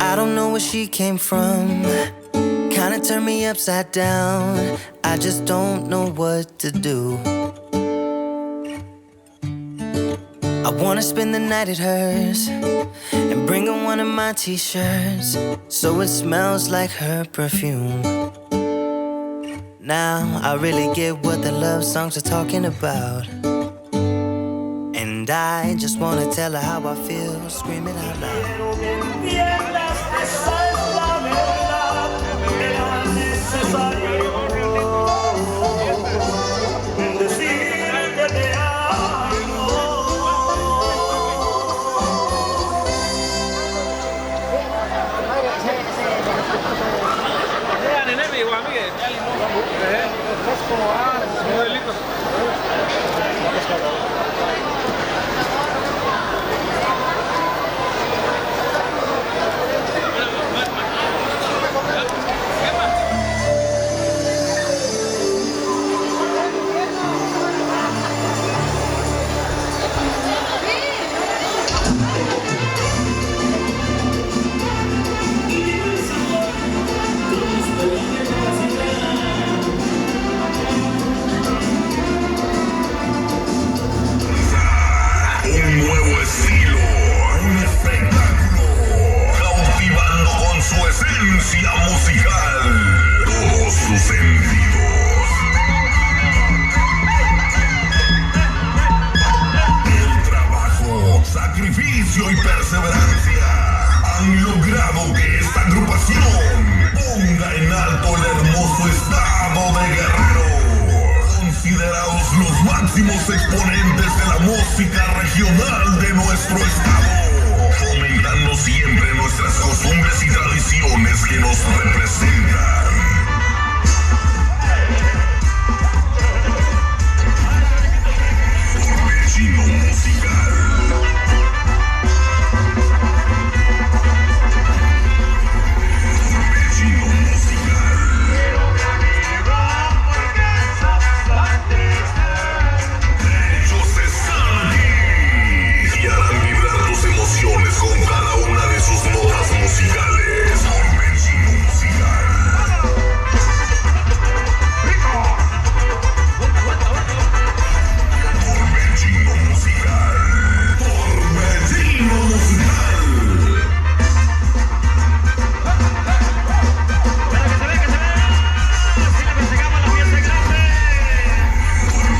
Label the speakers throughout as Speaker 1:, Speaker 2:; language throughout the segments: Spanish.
Speaker 1: I don't know where she came from. Kinda turned me upside down. I just don't know what to do. I wanna spend the night at hers and bring her one of my t-shirts so it smells like her perfume. Now I really get what the love songs are talking about, and I just wanna tell her how I feel, screaming out loud.
Speaker 2: Musical, todos sus sentidos. El trabajo, sacrificio y perseverancia han logrado que esta agrupación ponga en alto el hermoso estado de Guerrero, considerados los máximos exponentes de la música regional de nuestro estado, fomentando siempre nuestras costumbres y tradiciones que nos representan. Torbellino musical. Torbellino musical. Ellos están aquí y harán vibrar tus emociones con cada una de sus notas musicales. Torbellino musical. Torbellino musical. Torbellino musical.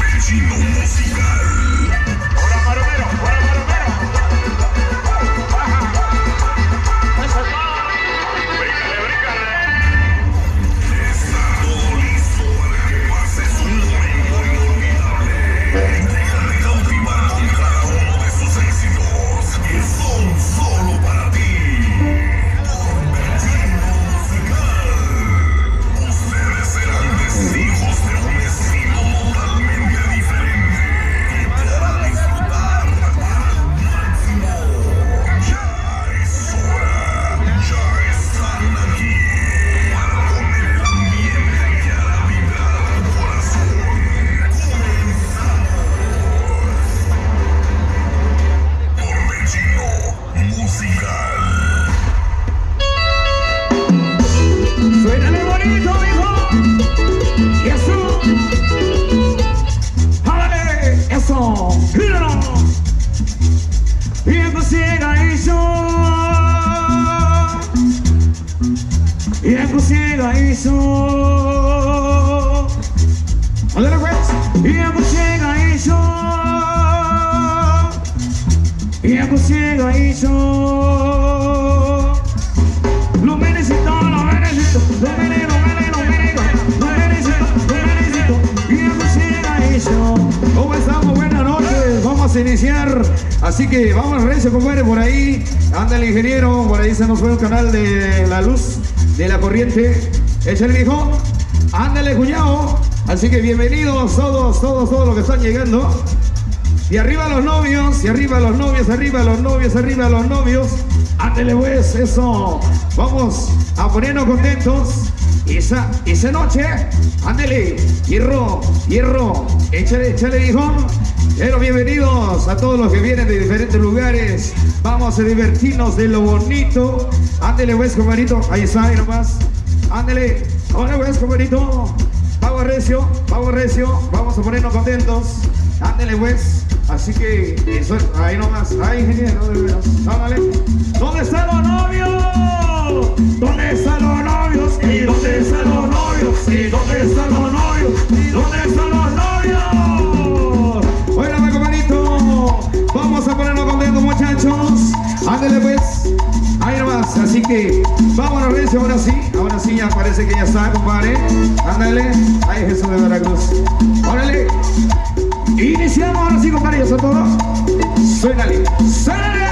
Speaker 2: Torbellino musical. Está todo listo para que pases un momento inolvidable. Déjate cautivar con cada uno de sus éxitos, que son solo para ti. Torbellino musical. Ustedes serán testigos de un estilo totalmente diferente que podrán disfrutar al máximo. Ya es hora, ya están aquí para poner el ambiente que hará vibrar tu corazón. Comenzamos. Torbellino musical.
Speaker 3: Suénale bonito, hijo. Y eso. Jálale, eso. Míralo. Y ciega hizo. Y ciega hizo. Ándale, pues. Y ciega hizo. Y ciega hizo. Lo merecito, lo merecito, lo merecito, lo merecito, lo merecito, lo merecito. Y ciega hizo. ¿Cómo estamos? Buenas noches. Vamos a iniciar. Así que vamos a reírse, compadre, por ahí. Anda el ingeniero, por ahí se nos fue el canal de la luz, de la corriente. Échale, viejo. Ándale, cuñado. Así que bienvenidos todos los que están llegando. Y arriba los novios, y arriba los novios, arriba los novios, arriba los novios. Ándale, pues, eso. Vamos a ponernos contentos. Esa noche, ándale, hierro, échale, viejo. Pero bienvenidos a todos los que vienen de diferentes lugares. Vamos a divertirnos de lo bonito. Ándele, pues, compadrito. Ahí está, ahí nomás. Ándele. Ahora, pues, compadrito. Vamos recio, vamos recio. Vamos a ponernos contentos. Ándele, pues. Así que, eso, ahí nomás. Ahí, ingeniero, de veras. Ándale. ¿Dónde están los novios? ¿Dónde están los novios? ¿Y dónde están los novios? ¿Y dónde están los novios? ¿Y dónde están los novios? Bueno, mi compadrito, vamos a ponernos contentos, muchachos. Ándele, pues. Ahí nomás. Así que, vámonos, recio, ahora sí, ya parece que ya está, compadre. Ándale. Ahí, Jesús de Veracruz. Órale. Iniciamos ahora sí, compadre, ¿eso todo? Suénale. ¡Suénale!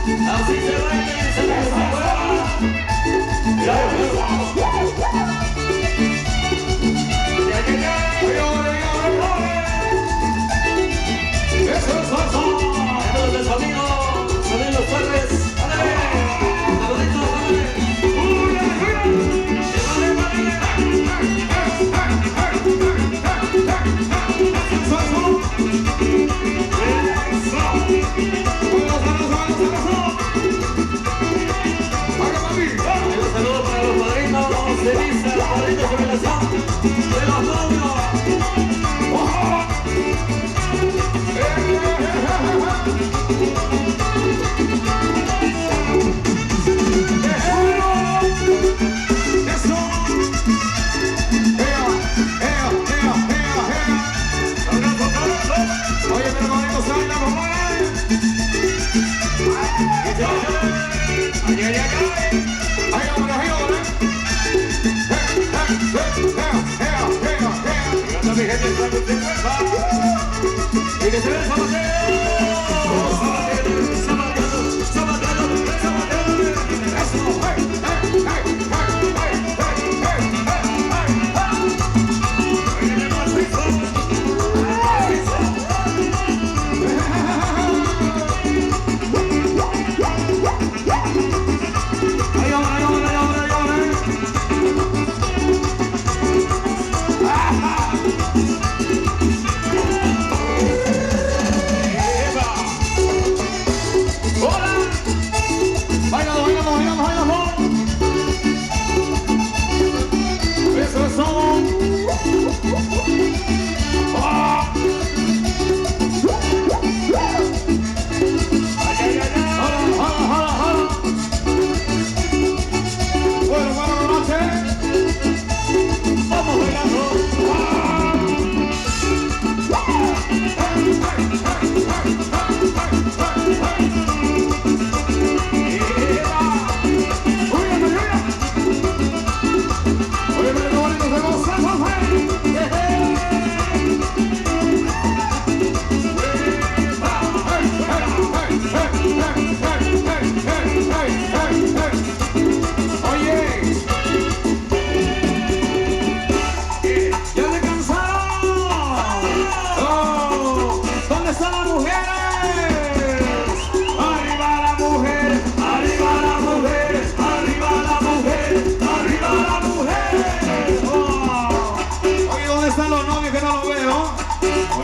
Speaker 3: Así se baila y se mueve. Ya, eso es salsa. Entonces, Sabino Suárez. ¡Ándale! ¡Saludito, ándale! Un saludo para los padrinos de Visa, los padrinos de jubilación de los novios. Oye, pero bonito se baila como y que se ve el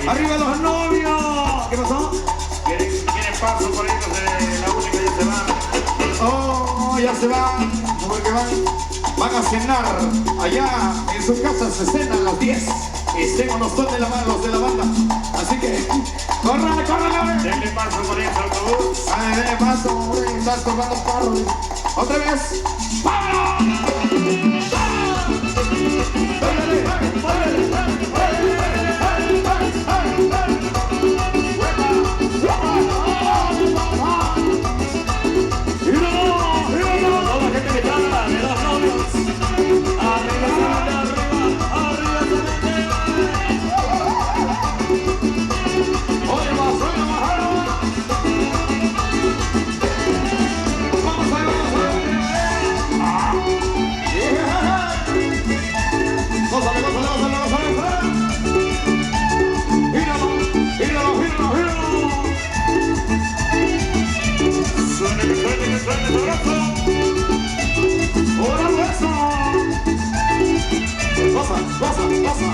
Speaker 3: ¡Arriba los novios! ¿Qué pasó?
Speaker 4: Quieren paso por ahí, de la única ya se van.
Speaker 3: Oh, ya se van, porque van a cenar allá en su casa, se cenan a las 10. Estemos los dos de la banda. Así que, ¡córrale!
Speaker 4: Denle paso por ahí al autobús.
Speaker 3: ¡Ay, denle paso, hombre! ¡Estás tocando carro! ¡Otra vez! ¡Vámonos!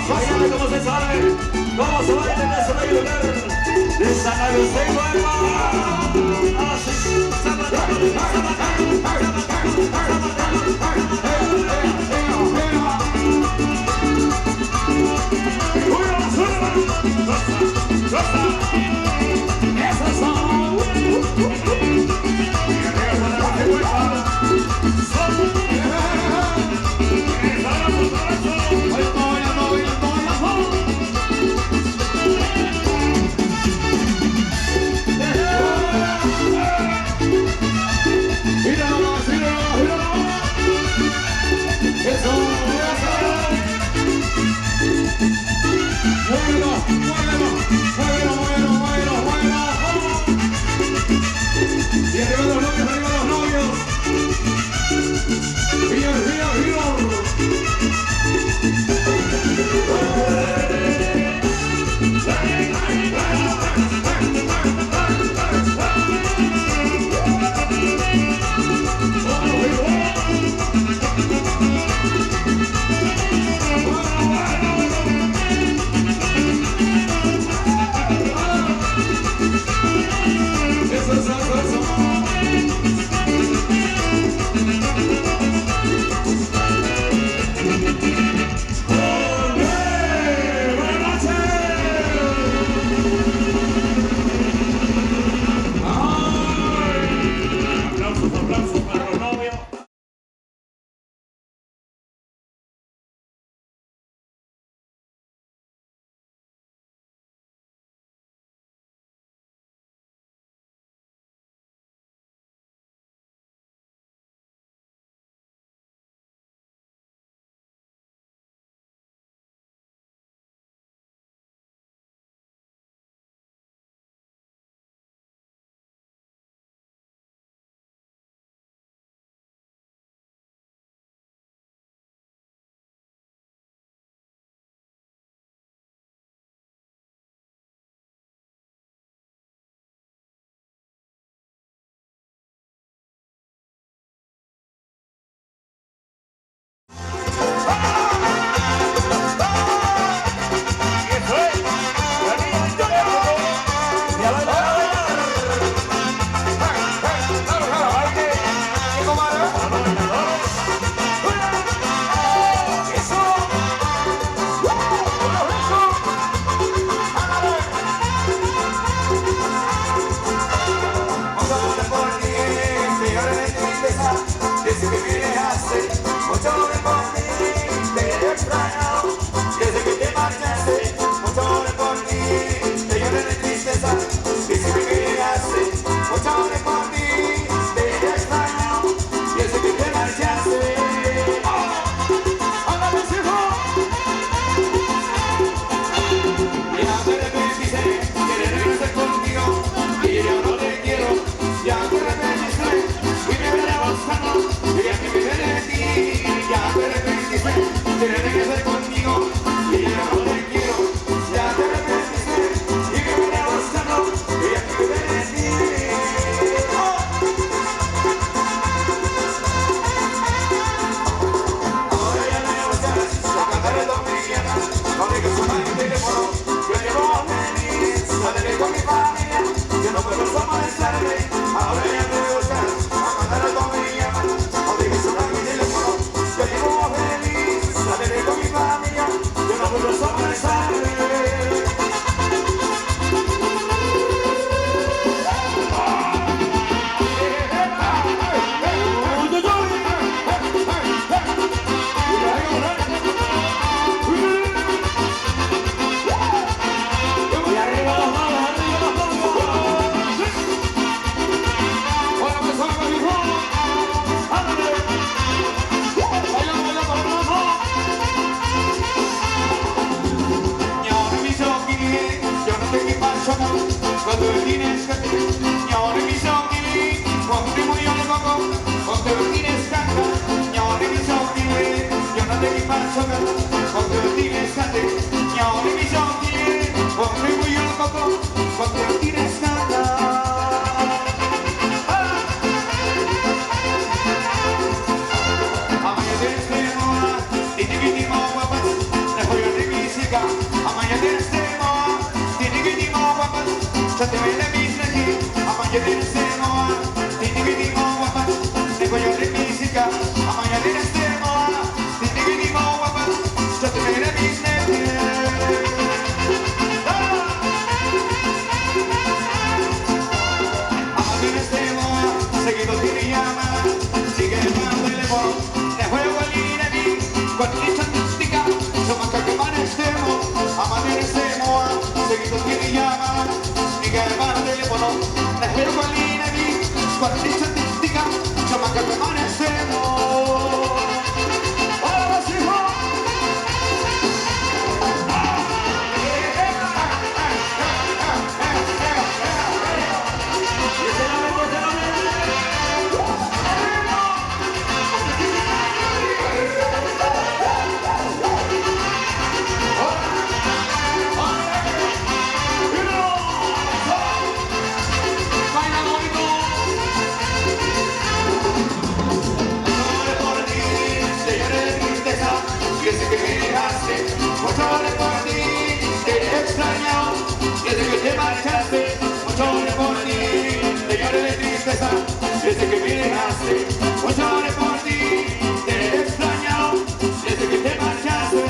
Speaker 3: Báilale como se sabe, cómo se baila en ese bello lugar de San Agustín, llamada, sigue el teléfono, le juego el INEMI, con dicha artística, somos que amanecemos, seguidos tiene llamada, sigue el teléfono, le juego el INEMI, con dicha artística, somos que amanecemos. Mucho lloré por ti, te he extrañado, desde que te marchaste. Mucho lloré por ti, te lloré de tristeza, desde que me dejaste. Mucho lloré por ti, te he extrañado, desde que te marchaste.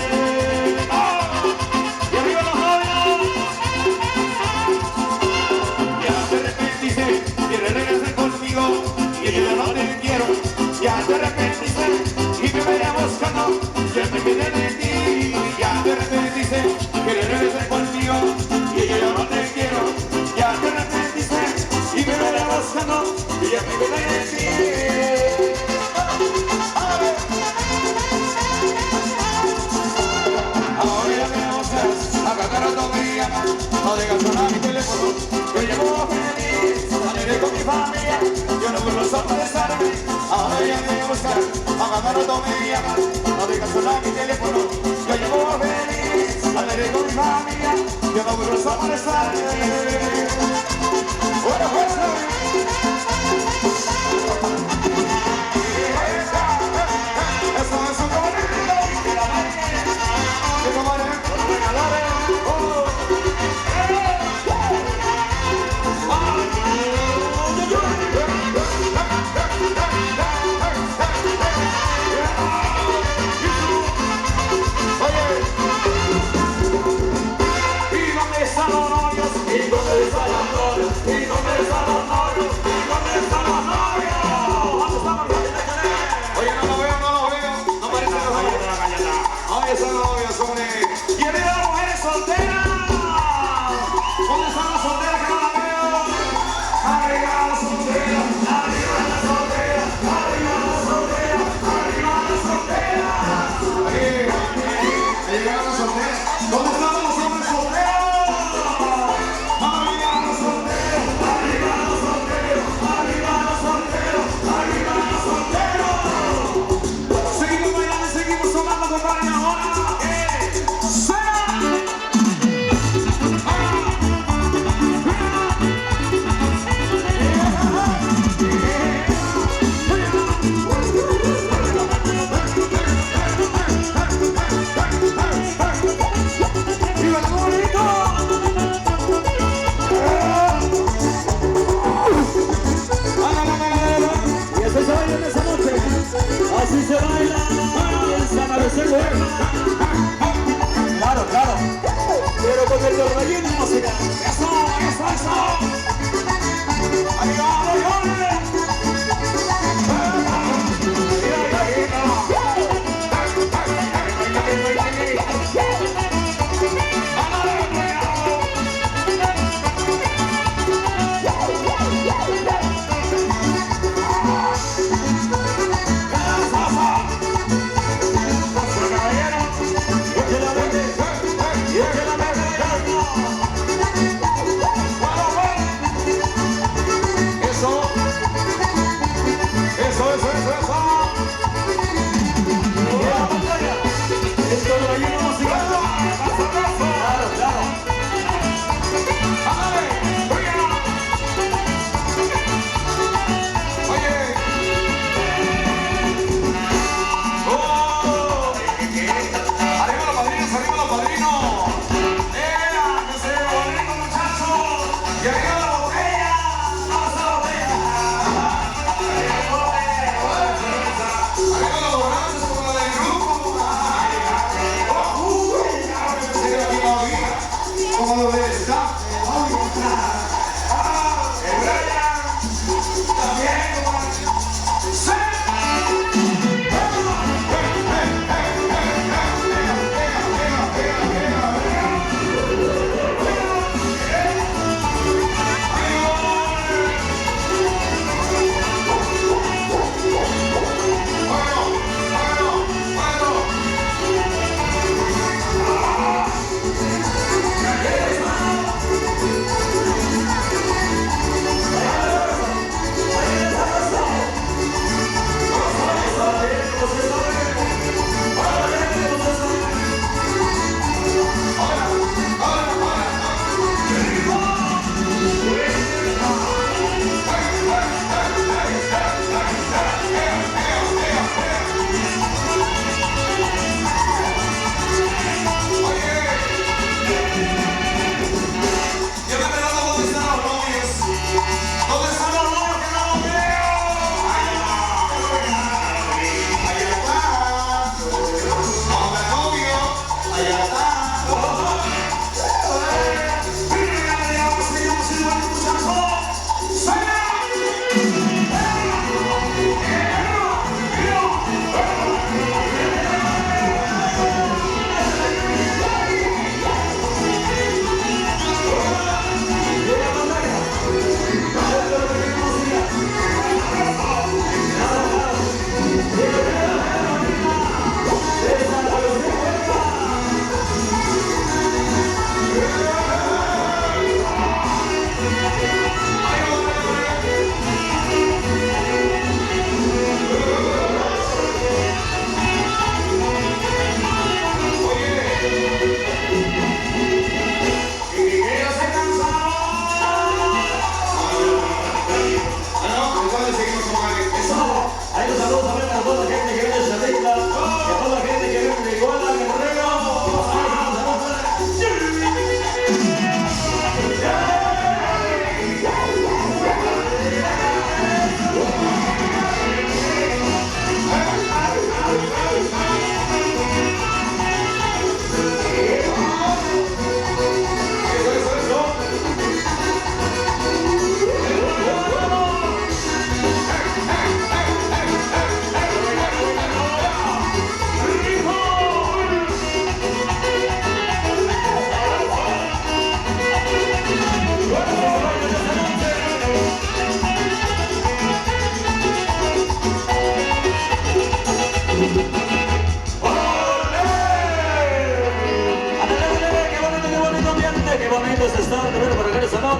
Speaker 3: ¡Oh! ¡Y arriba los jóvenes! Ya te arrepentiste, quieres regresar conmigo, y yo ya no te quiero. Ya te arrepentiste, y me veré buscando, ya me quedé de ti. Ya te arrepentiste, quieres regresar conmigo, y yo ya no te quiero. Ya te arrepentiste, y me veré buscando, y ya me quedé de ti. Ahora ya me buscas, a cada rato me llamas, no dejas sonar mi teléfono, yo llevo feliz, saldré con mi familia, yo no vuelvo a molestarme. Ahora ya me buscas, a cada rato me llamas, no dejas sonar mi teléfono, yo llevo feliz, saldré con mi familia, yo no vuelvo a molestarme. Bueno, pues, eso es un bonito, que la madre, que la madre, ¿y arriba las mujeres solteras? ¿Dónde están las solteras que no las veo? Arriba las solteras, arriba las solteras, arriba las solteras, arriba las solteras. Ahí llegaron las solteras. ¿Dónde están los hombres solteros? Arriba los solteros, arriba los solteros, arriba los solteros, arriba los solteros. Seguimos bailando y seguimos sonando, compadre, ahora. Así se baila, piensa a veces luego. Claro, claro. Pero con el torbellino música. Eso, eso, eso. Ahí va, ahí va. Yeah.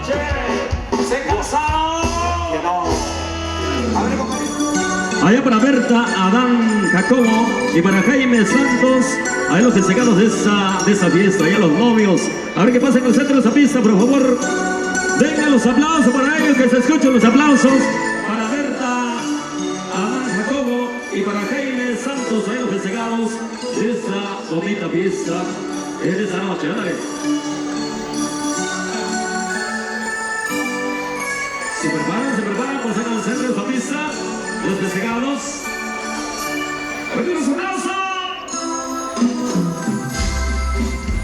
Speaker 3: noche se casaron. Que no. A ver, compañero.
Speaker 5: Allá para Berta, Adán, Jacobo y para Jaime Santos, ahí los festejados de esa fiesta, allá los novios. A ver qué pasa en el centro de esa pista, por favor. Vengan los aplausos para ellos, que se escuchen los aplausos. Para Berta, Adán, Jacobo y para Jaime Santos, ahí los festejados de esta bonita fiesta en esta noche. Dale. Se preparan, pues en el centro de esa pista. Los festejados. ¡Pedimos un aplauso!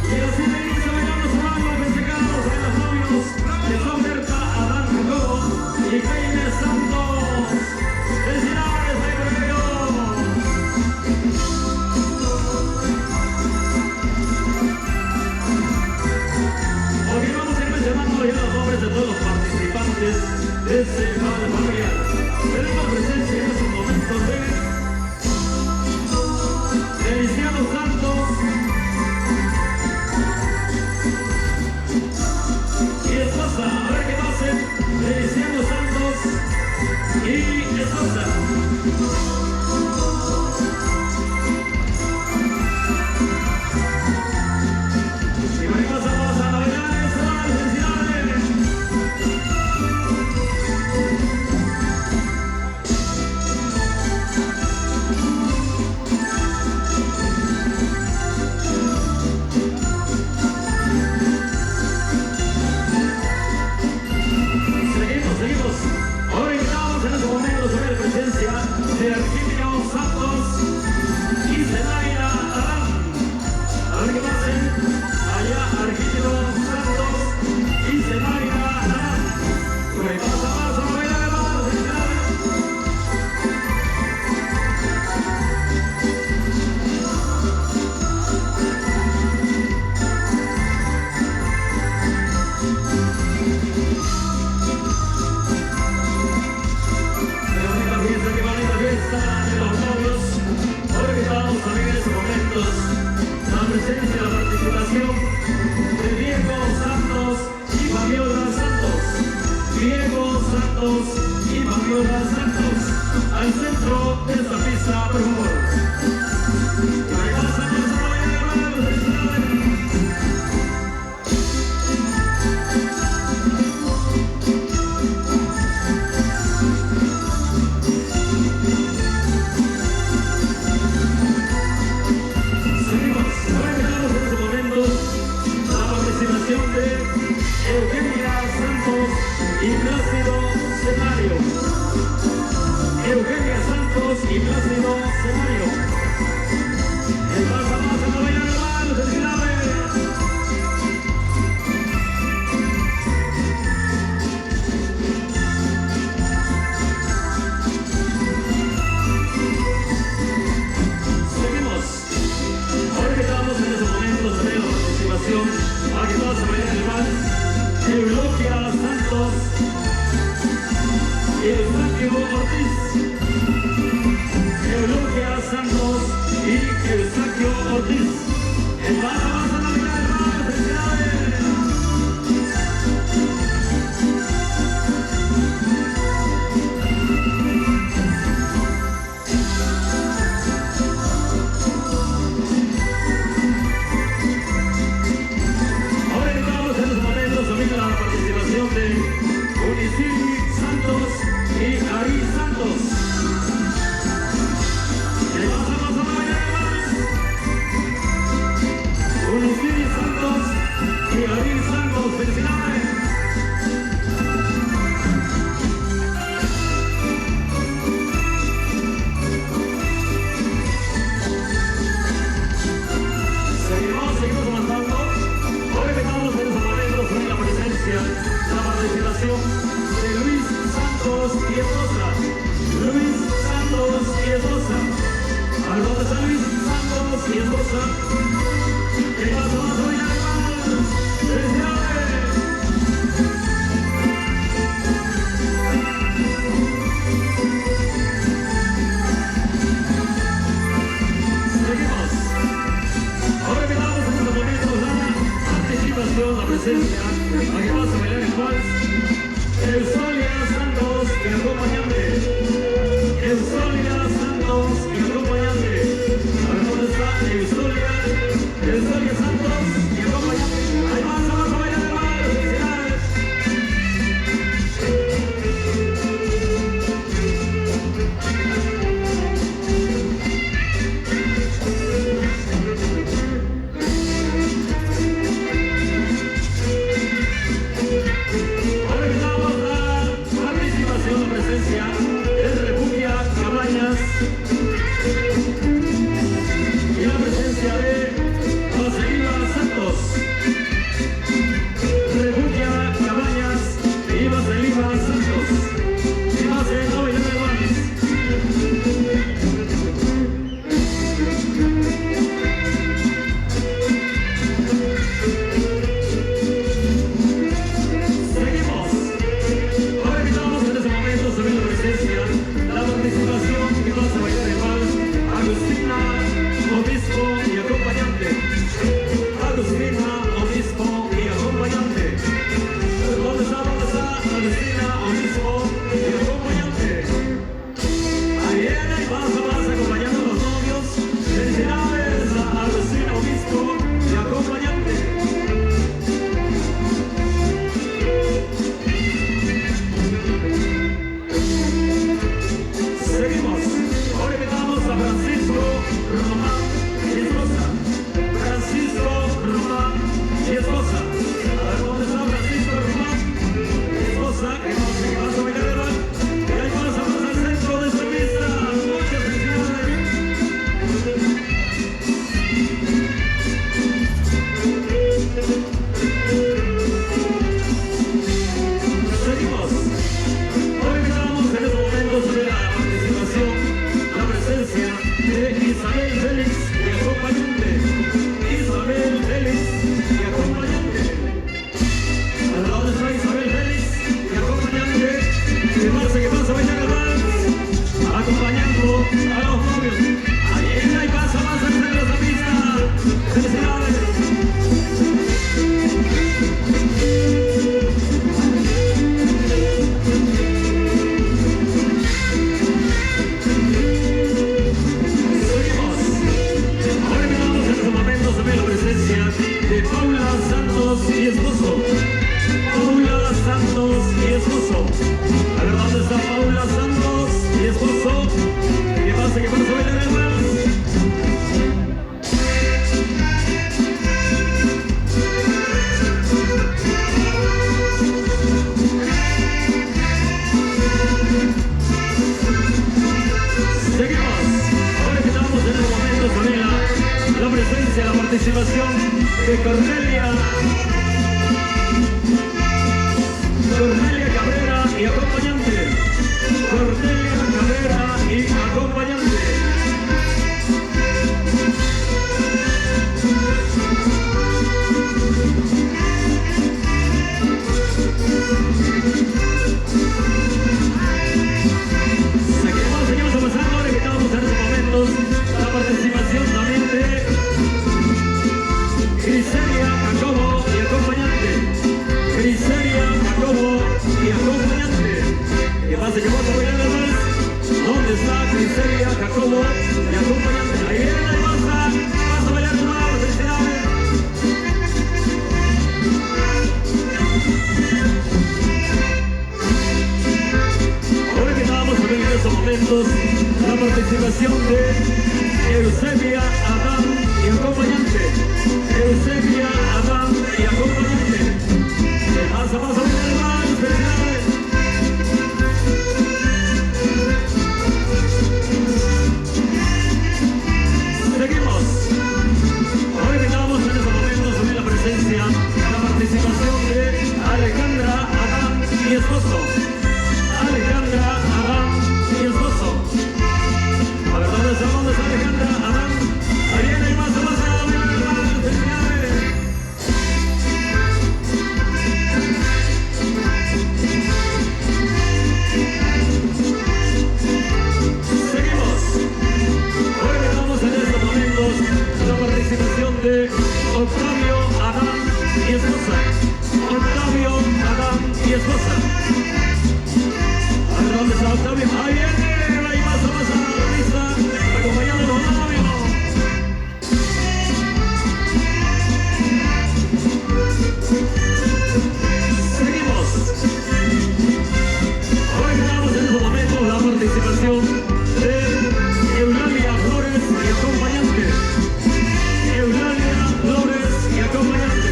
Speaker 5: Y así le inicia bailando su mano, festejados a los novios de son Berta, Adán, Jacobo y Jaime Santos. ¡Felicidades, ahí por ello! Ok, vamos a ir mencionando ya los nombres de todos los participantes de este baile familiar. Tenemos presencia en estos momentos de Feliciano Santos y esposa. A ver qué pase. Feliciano Santos y esposa. Y por ahí pasamos a navegar esta felicidades. Seguimos. Ahora invitamos en este momento a la presencia de Arquímeno Santos y Zenaida Adán. A ver qué pasen. Allá Arquímeno Santos y Zenaida Adán. Por ahí pasa más a bailar de más. Qué bonita fiesta de los novios. Ahora que estamos también en estos momentos, la presencia y la participación de Diego Santos y Fabiola Santos. Diego Santos y Fabiola Santos. Al centro de esta pista, por favor. Y ahí pasamos a bailar, felicidades. Eugenia Santos y Plácido Cenario. Eugenia Santos y Plácido Cenario. El más a bailar mal, felicidades. Seguimos. Ahora que estamos en esos momentos de la participación, aquí vamos a bailar el vals. Eulogia Santos y Eustaquio Ortiz. Eulogia Santos y Eustaquio Ortiz. El más a bailar el mal, felicidades. Ahora estamos en los momentos también de la participación de Uniciri Santos y Ari Santos. Le pasamos a bailar más. Uniciri Santos y Ari Santos, felicidades. Seguimos avanzando. Ahora que estamos en esos momentos de la presencia, la participación de Luis Santos y esposa. Luis Santos y esposa. A ver dónde está Luis Santos y esposa. ¿Qué pasa? Vamos a bailar más. ¡Felicidades! Seguimos. Ahora que estamos en estos momentos, la participación, la presencia Aquí vamos a bailar el vals. Eusolia Santos y acompañante. Eusolia Santos y acompañante. A ver dónde está Eusolia. Eusolia Santos y acompañante. Ahí vamos a bailar el vals. Felicidades. Participación de Cornelia Cabrera y acompañante. Cornelia Cabrera y acompañante. Seguimos avanzando, ahora que estamos en estos momentos la participación también de Griselia Jacobo y acompañante. Griselia Jacobo y acompañante. ¿Qué pasa? ¿Qué pasa? ¿Dónde está Griselia Jacobo y acompañante? Ahí viene la masa. Vas a bailar tu mano. Felicidades. Ahora que estábamos viendo en estos momentos la participación de Eusebia Adán y acompañante. Eusebia Adán y acompañante. Pasa a ver el mal, felicidades. Seguimos. Ahora que estamos en estos momentos sobre la presencia, la participación de Alejandra Adán y esposo. Alejandra Adán y esposo. A ver, ¿dónde está Alejandra Adán? Ahí viene el paso, pasa a ver el mal, felicidades. La participación de Octavio Adán y esposa. Octavio esposa. A ver, ¿dónde está Octavio? Ahí viene, ahí pasa la lista, acompañando a los novios. Seguimos. Ahora quedamos en estos momentos la participación de Eulalia Flores y acompañante. Eulalia Flores y acompañante.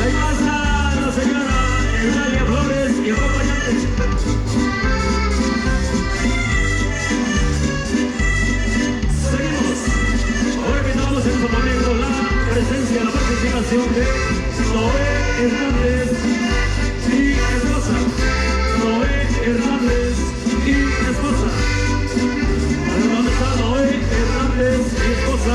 Speaker 5: Ahí pasa la señora Eulalia Flores y acompañante. Seguimos. Ahora que estamos en estos momentos la presencia, la participación de Noé Hernández y esposa. Noé Hernández y esposa. A ver, ¿dónde está Noé Hernández y esposa?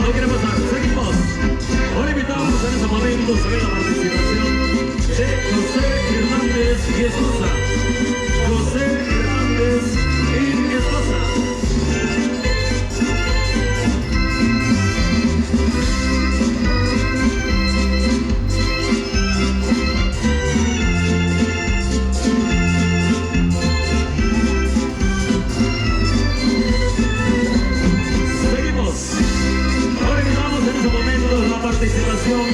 Speaker 5: No quiere pasar, seguimos. Ahora invitamos en este momento a ver la participación de José Hernández y esposa. José Hernández y esposa. Seguimos. Ahora invitamos en este momento la participación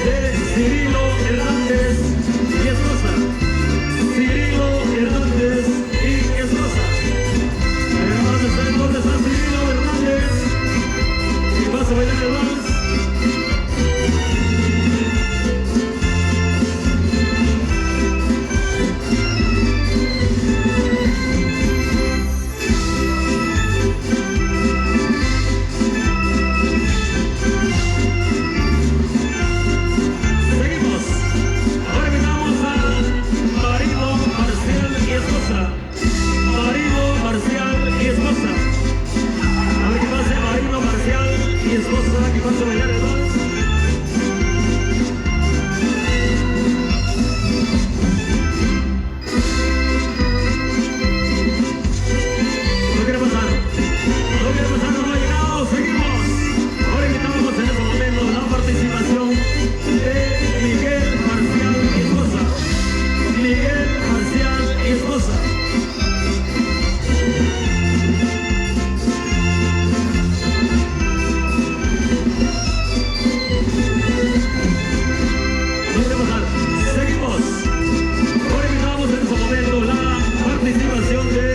Speaker 5: de Cirilo Hernández y esposa. Cirilo Hernández y esposa. ¿Dónde está Cirilo Hernández? Y vas a bailar el vals. Seguimos. Ahora invitamos a Marino Marcial y esposa. Marino Marcial y esposa. A ver qué pasa, Marino Marcial y esposa, que pasa a bailar el vals. No quiere pasar, no quiere pasar, no ha llegado, seguimos. Ahora invitamos en este momento la participación de Miguel Marcial y esposa. Miguel Marcial y esposa. No quiere pasar, seguimos. Ahora invitamos en este momento la participación de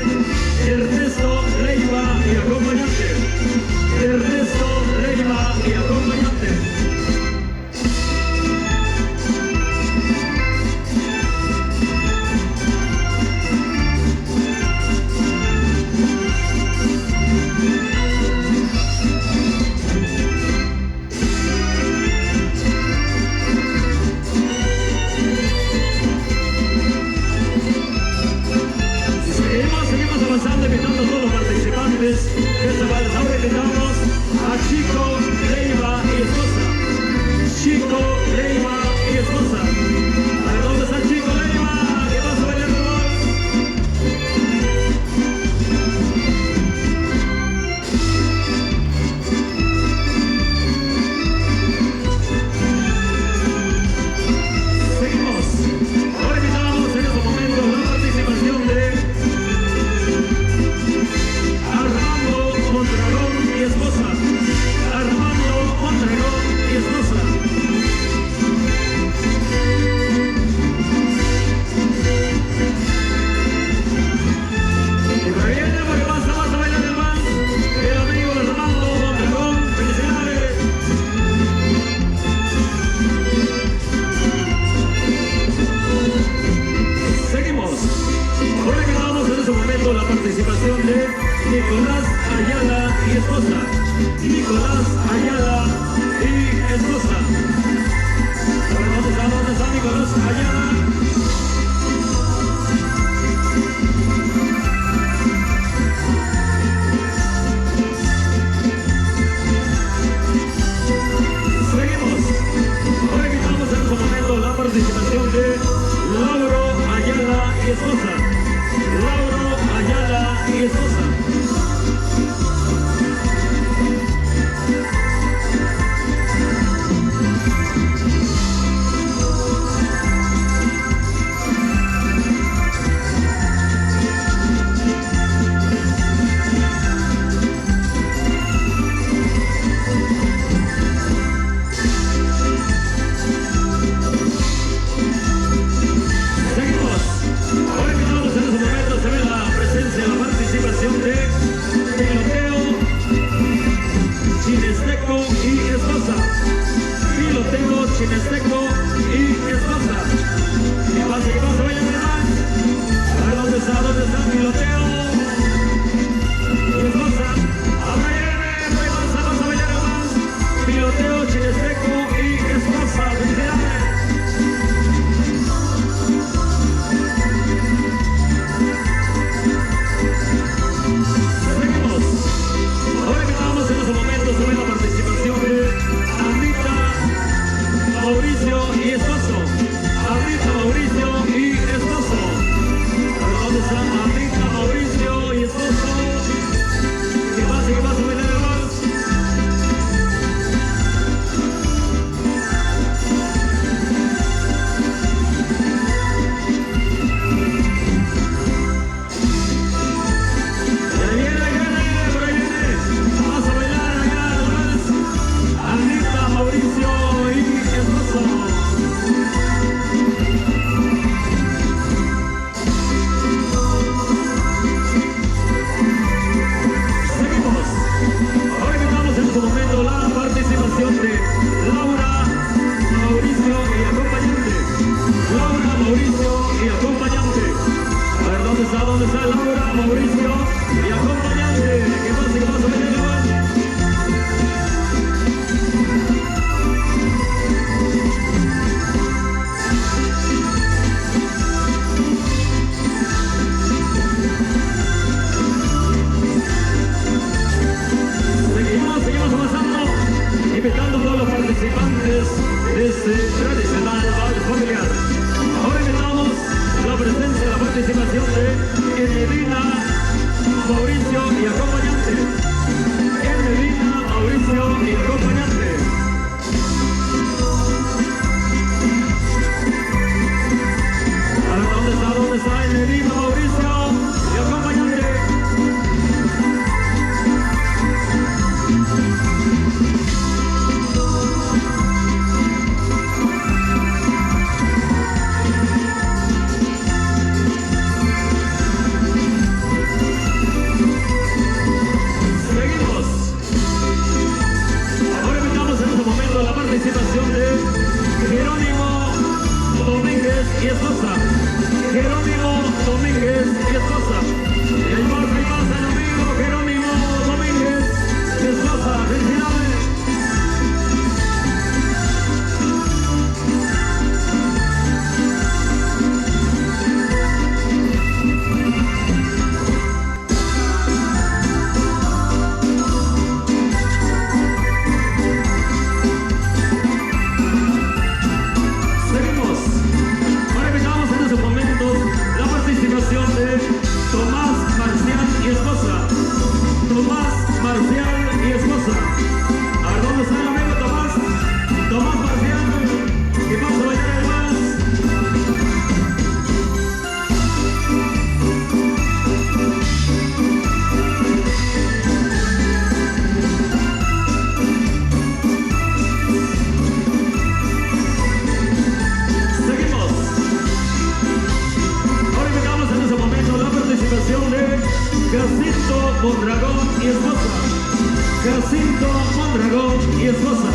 Speaker 5: Ernesto Leiva y acompañante. Ernesto Leiva y acompañante. Seguimos avanzando, invitando a todos los participantes de esta vals. Ahora invitamos a Chico Leiva y esposa. Chico Leiva y esposa. A ver, ¿dónde está Chico Leiva? Que vas a bailar el vals. Seguimos. Ahora invitamos en estos momentos la participación de Armando Mondragón y esposa. Armando Mondragón y esposa. Y por ahí viene porque vas a bailar el vals. El amigo Armando Mondragón. Felicidades. Seguimos. Ahora que vamos en este momento la participación de Nicolás Ayala y esposa. Nicolás Ayala y esposa. A ver, ¿dónde está Nicolás Ayala? Seguimos. esposa. Lauro Ayala y esposa. Chinesteco y esposa. ¿Qué pasa? ¿Qué pasa? Vayan más. A ver dónde está piloteo y esposa. Ahora viene, vamos a bailar más. Piloteo, Chinesteco y esposa. Felicidades. Seguimos. Ahora que estábamos en esos momentos sobre la participación de Anita Mauricio y esposo. Anita Mauricio y esposo. ¿Dónde está Anita Mauricio y esposo? ¿Qué pasa? ¿Qué pasa? ¿Ven el vals? Ahí viene, por ahí viene. Vamos a bailar allá el vals. Anita Mauricio y esposo. Seguimos. Ahora que estamos en este momento la participación de Laura, Mauricio y acompañante. Laura, Mauricio y acompañante. A ver, ¿dónde está Laura, Mauricio y acompañante? ¿Qué pasa? ¿Qué pasa? Ven, seguimos avanzando, invitando a todos los participantes de este tradicional baile familiar. Ahora invitamos la presencia, la participación de Emelina, Mauricio y acompañante. Emelina, Mauricio y acompañante. A ver, ¿dónde está Emelina, Mauricio y acompañante? Seguimos. Ahora invitamos en este momento la participación de Jerónimo Domínguez y esposa. Jerónimo Domínguez y esposa. Y ahí pasa el amigo Jerónimo Domínguez y esposa. ¡Felicidades! Seguimos. Ahora empezamos en esos momentos la participación de Tomás Marcial y esposa. Tomás Marcial y esposa. A ver, ¿dónde está el amigo Tomás? Tomás Marcial. ¿Qué pasa? Bailar el vals. Seguimos. Ahora invitamos en ese momento la participación de Jacinto Mondragón y esposa. Jacinto Mondragón y esposa.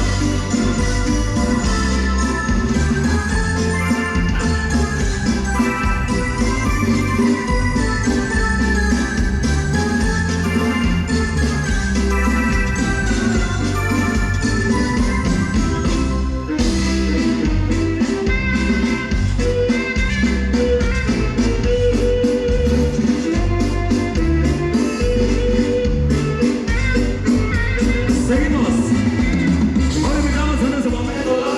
Speaker 5: Seguimos. Ahora invitamos en ese momento la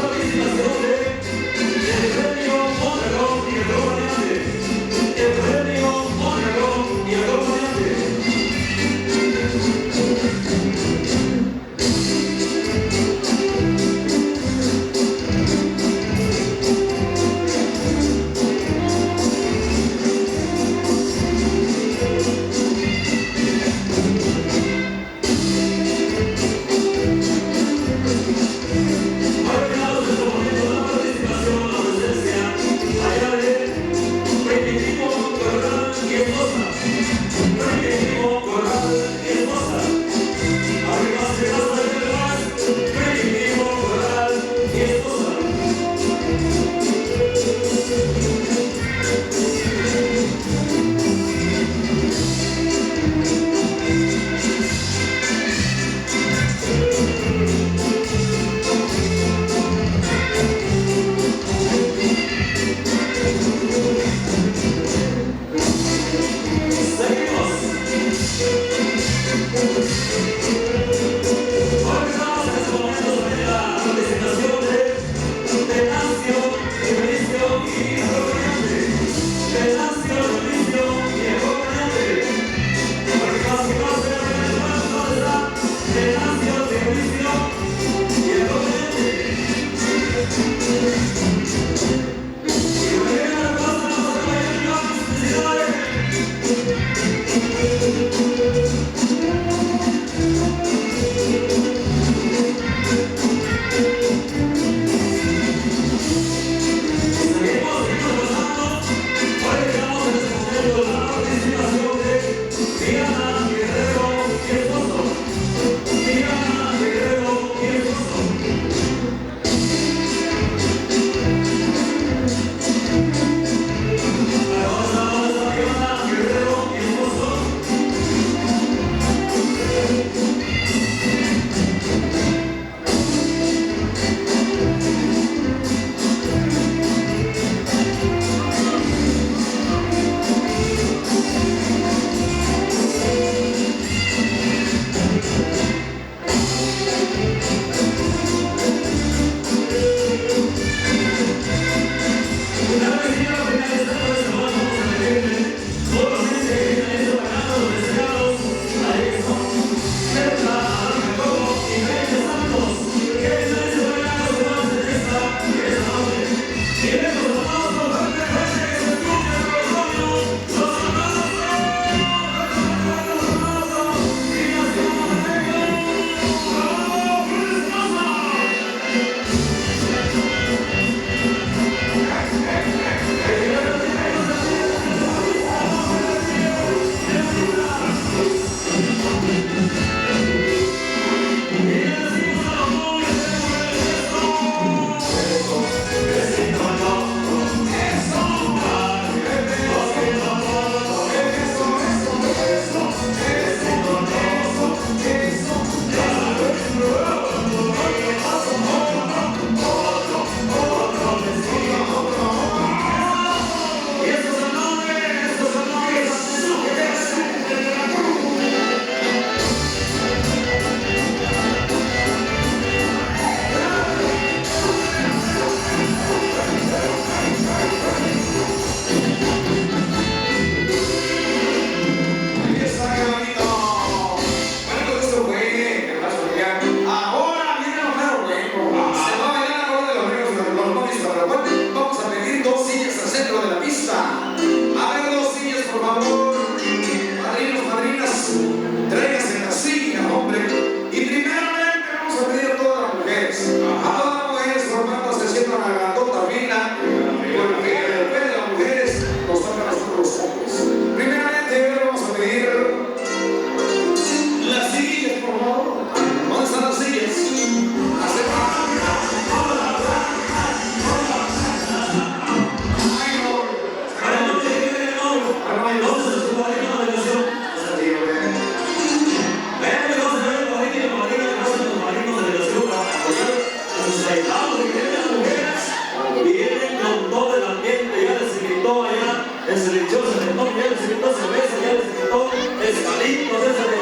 Speaker 5: el delicioso de todo, ya les invitó cerveza, ya les invitó escalitos, ese de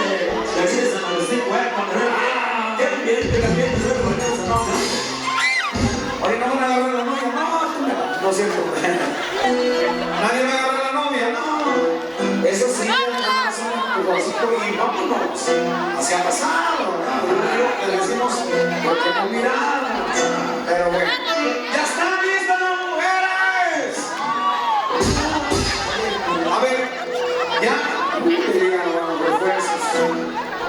Speaker 5: aquí de San Agustín, qué ambiente, se ve por acá en San Agustín.
Speaker 3: Oye, no van a agarrar la novia, no es cierto. Nadie va a agarrar la novia, no. Eso sí, un empujoncito y vámonos. Así ha pasado, ¿verdad? Le decimos, porque no miraron. Pero bueno, ¡ya están listas las mujeres! A ver, ya, que llegan los refuerzos.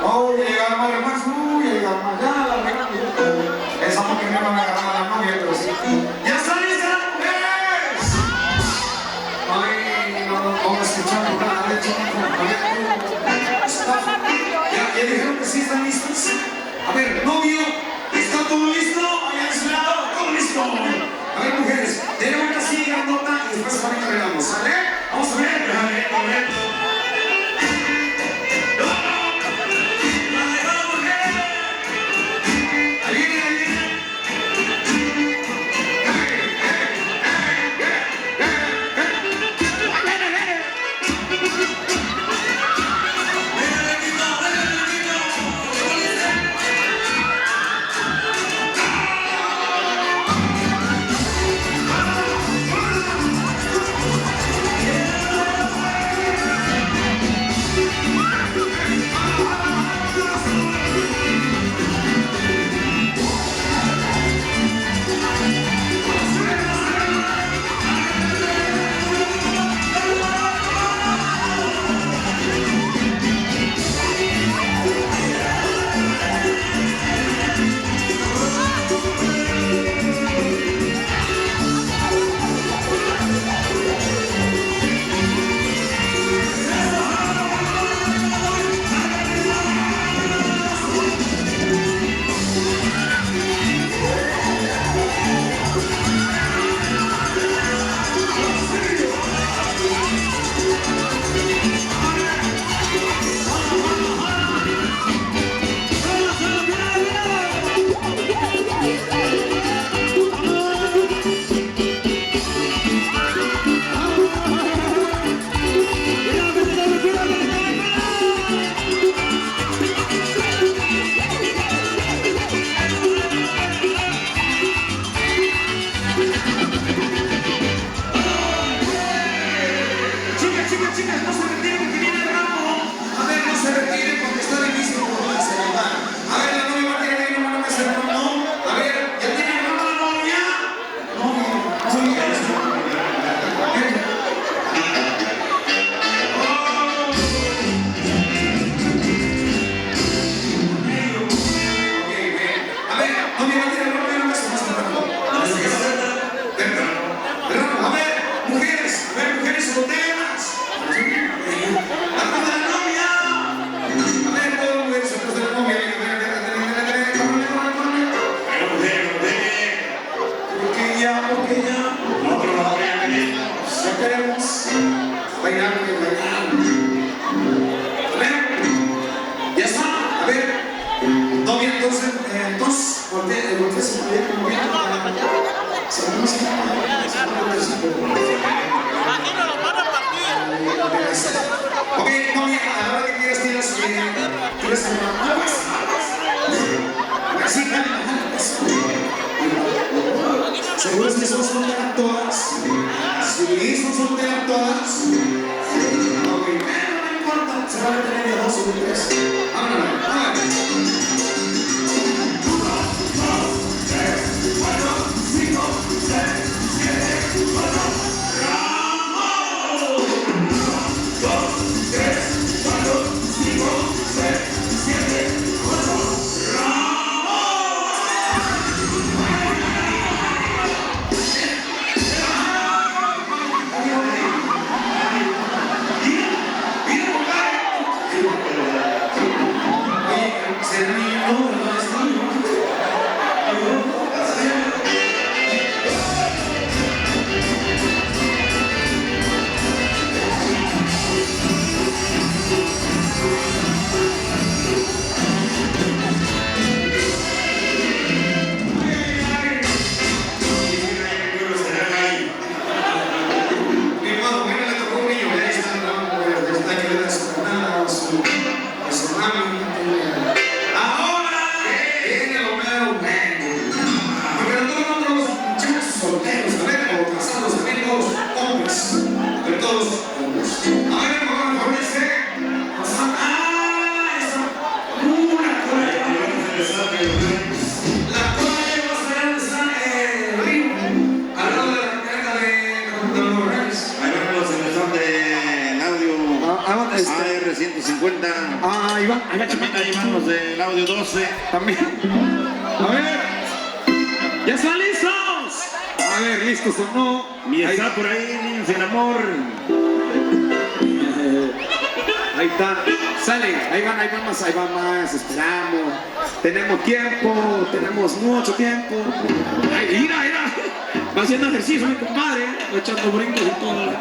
Speaker 3: Oh, ya llegaron más refuerzos, ya llegaron más, ya la regamos. Pensamos que me van a agarrar a la novia, pero sí. ¡Ya están listas las mujeres! Ay, no vamos a escuchar nada, de hecho, ¿Ya dijeron que sí están listos? A ver, novio, ¿está todo listo? Allá de su lado, todo listo. A ver, mujeres, denle una silla grandota y después también cargamos, ¿sale? Vamos a ver. Ahí viene. Chicas, no se retiren porque viene el ramo. A ver, no se retiren porque está difícil poderse ayudar. A ver, la novia va a querer ir, no me hace el ramo. A ver, ¿ya tiene el ramo la novia? Ya está, a ver, novia, entonces, voltea su proyecto muy bien. Sabemos que
Speaker 6: aquí no lo van a partir.
Speaker 3: ok, novia, a la hora que quieras tienes así, ¿seguros que son solteras todas? Sí, son solteras todas. Ok, no importa, se van a tener ya 2 o 3. Vámonos. A ver, por este. Ah, esa. Una cola. La cola lleva hasta allá donde está el río. Al lado de la carga de los locales.
Speaker 4: Ahí vemos el stand del audio AR150.
Speaker 3: Ahí va,
Speaker 4: También ahí van los del audio 12.
Speaker 3: también. A ver. ¿Ya están listos? A ver, ¿listos o no?
Speaker 4: Y está por ahí, niños sin amor.
Speaker 3: Ahí está. Salen, ahí van más, esperamos. Tenemos tiempo, tenemos mucho tiempo. Ay, mira. Va haciendo ejercicio mi compadre. Va echando brincos y todo.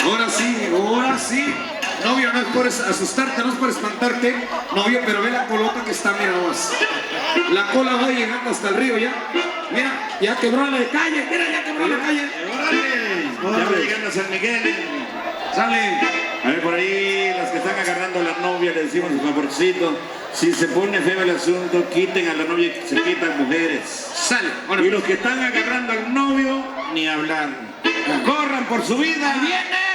Speaker 3: Ahora sí. Novio, no es por asustarte, no es por espantarte. Novio, pero ve la colota que está, mira vos. La cola va llegando hasta el río ya. Mira, ya quebró la calle. Mira, ya quebró la calle.
Speaker 4: ¡Órale! Ya va llegando a San Miguel.
Speaker 3: Sale.
Speaker 4: A ver, por ahí, las que están agarrando a la novia, le decimos un favorcito. Si se pone feo el asunto, quiten a la novia y se quitan mujeres.
Speaker 3: Sale.
Speaker 4: Y los que están agarrando al novio, ni hablar. Corran por su vida.
Speaker 3: ¡Ahí viene!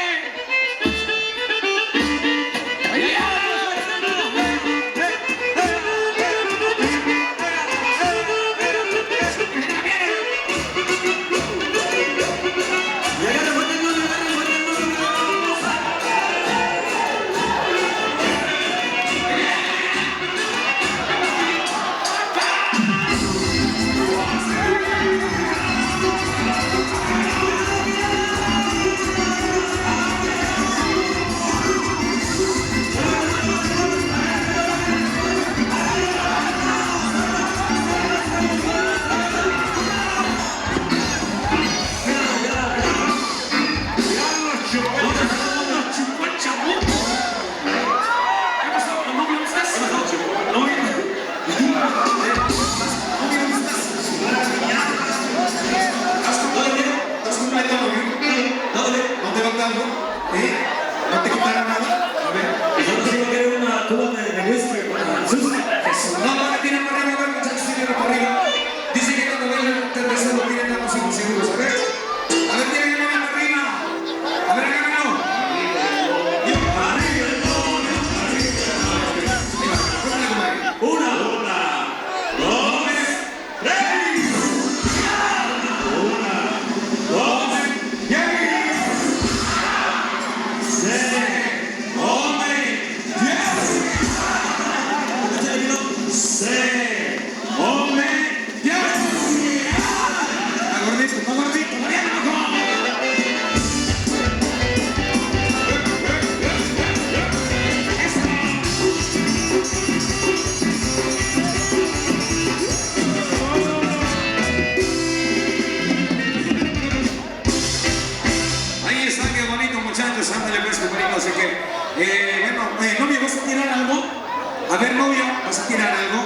Speaker 3: A ver, novio, ¿vas a tirar algo?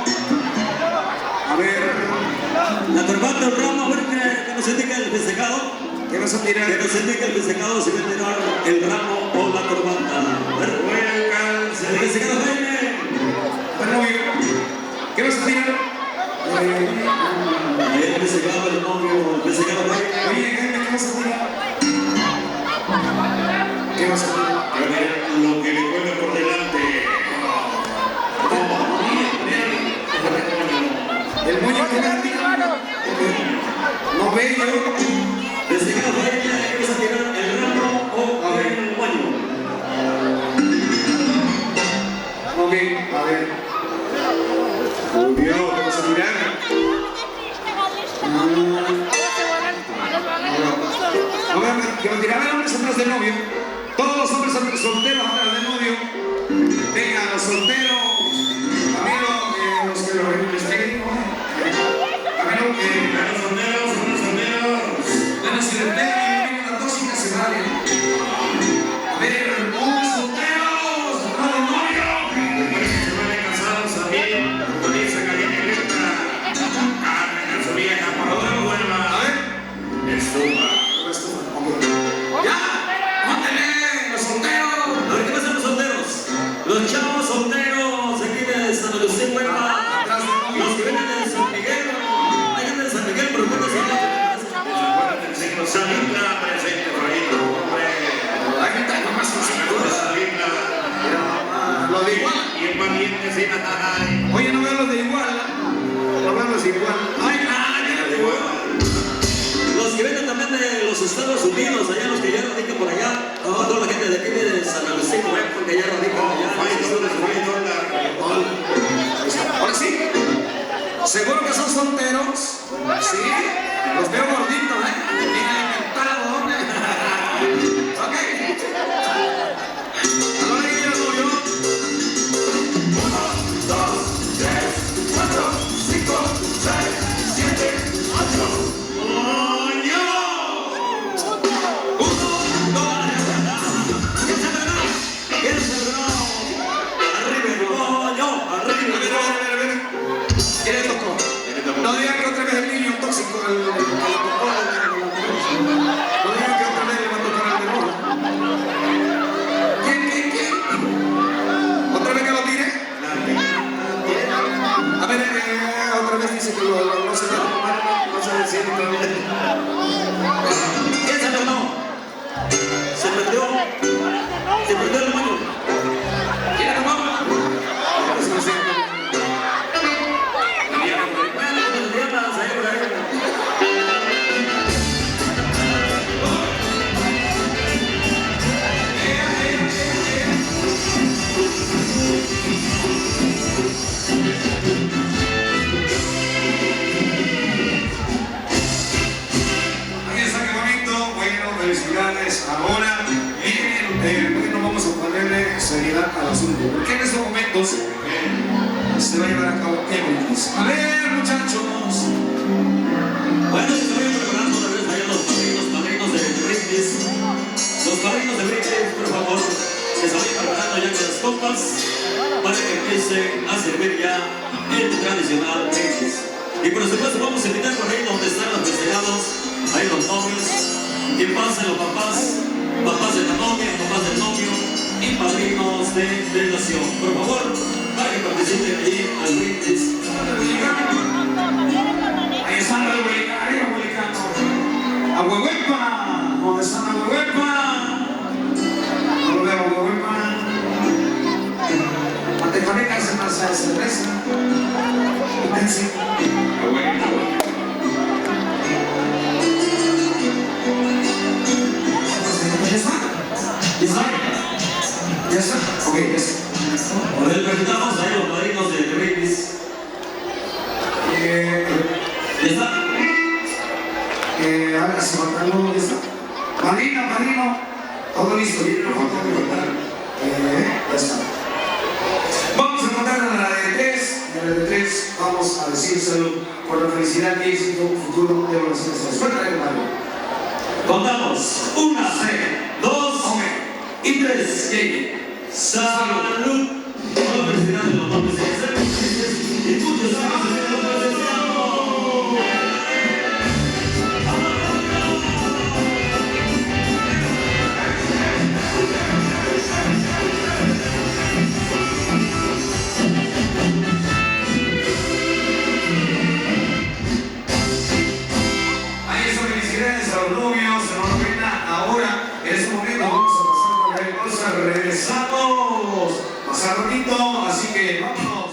Speaker 3: A ver.
Speaker 5: La corbata, el ramo, a ver que nos indica el festejado.
Speaker 3: ¿Qué vas a tirar?
Speaker 5: Que nos indica el festejado si va a tirar el ramo o la corbata. A ver, el festejado Jaime.
Speaker 3: A ver, novio, ¿qué vas a tirar?
Speaker 5: El festejado, el novio, el festejado Jaime.
Speaker 3: Oye, Jaime, ¿qué vas a tirar? ¿Qué vas a tirar?
Speaker 4: A ver, lo que le cuelga por delante.
Speaker 3: El moño que va a tirar. No ve yo.
Speaker 5: Festejado Jaime, ¿qué vas a tirar? ¿El ramo o el moño?
Speaker 3: No ve, a ver. Obvio, ¿qué vas a tirar? A ver, que lo tiraban hombres atrás del novio. Todos los hombres solteros atrás del novio. Venga, los solteros. También los que lo investiguen. También los solteros. Menos solteros, las tóxicas se valen. A ver, hombres solteros, atrás del novio.
Speaker 4: Se van casados también. Con esa caliente grita. Carmen, su vieja, por favor, vuelva.
Speaker 3: A ver.
Speaker 4: Estufa.
Speaker 3: ¡Ya! ¡Mándele! ¡Los solteros!
Speaker 4: vecina. Ay.
Speaker 3: Oye, no veo los de igual. No veo los de igual. Ay, de igual.
Speaker 5: Los que vienen también de los Estados Unidos, allá los que ya radican por allá, toda la gente de aquí de San Agustín, porque ya radican allá.
Speaker 3: Ahora sí. ¿Seguro que son solteros? Sí. Los veo gorditos, bien alimentados. Ok. ¿A dónde quiero yo? 1, 2, 3, 4, 5, 6, 7, 8. No digan que otra vez el niño tóxico, no digan que otra vez le va a tocar al demonio. ¿Quién? ¿Otra vez que lo tire? A ver, otra vez dice que no se da, no se decide todavía.
Speaker 5: ¿Quién se enfermó? Se perdió el demonio.
Speaker 3: ¿Quién la tomó? Felicidades. Ahora bueno, vamos a ponerle seriedad al asunto, porque en estos momentos se va a llevar a cabo eventos. A ver, muchachos.
Speaker 5: Bueno, se vayan preparando otra vez allá los padrinos de brindis. Los padrinos de brindis, por favor, que se vayan preparando ya con las copas para que empiecen a servir ya el tradicional brindis. Y por supuesto vamos a invitar por ahí donde están los festejados, ahí los novios. Que pasen los papás de la novia, papás del novio y padrinos de relación. Por favor, para que participen allí al brindis.
Speaker 3: Ahí están los americanos. ¡A Huehuepa! ¿Dónde están a Huehuepa? No lo veo a Huehuepa. Matemáticas en la cerveza. Intensi. ¿Ya está? Ok, ya está.
Speaker 5: Les presentamos ahí los padrinos de brindis. ¿Ya está?
Speaker 3: A ver, si faltando, ya está. Padrino. Todo listo, bien, no falta de faltar. Ya está. Vamos a contar a la de 3. En la de 3 vamos a decírselo por la felicidad que hizo futuro de los ancestros. Suelta el hermano.
Speaker 5: Contamos. 1, 2 y 3. Salud. Por la felicidad de los hombres y muchos años de los
Speaker 3: Regresamos. Pasar bonito, así que vámonos.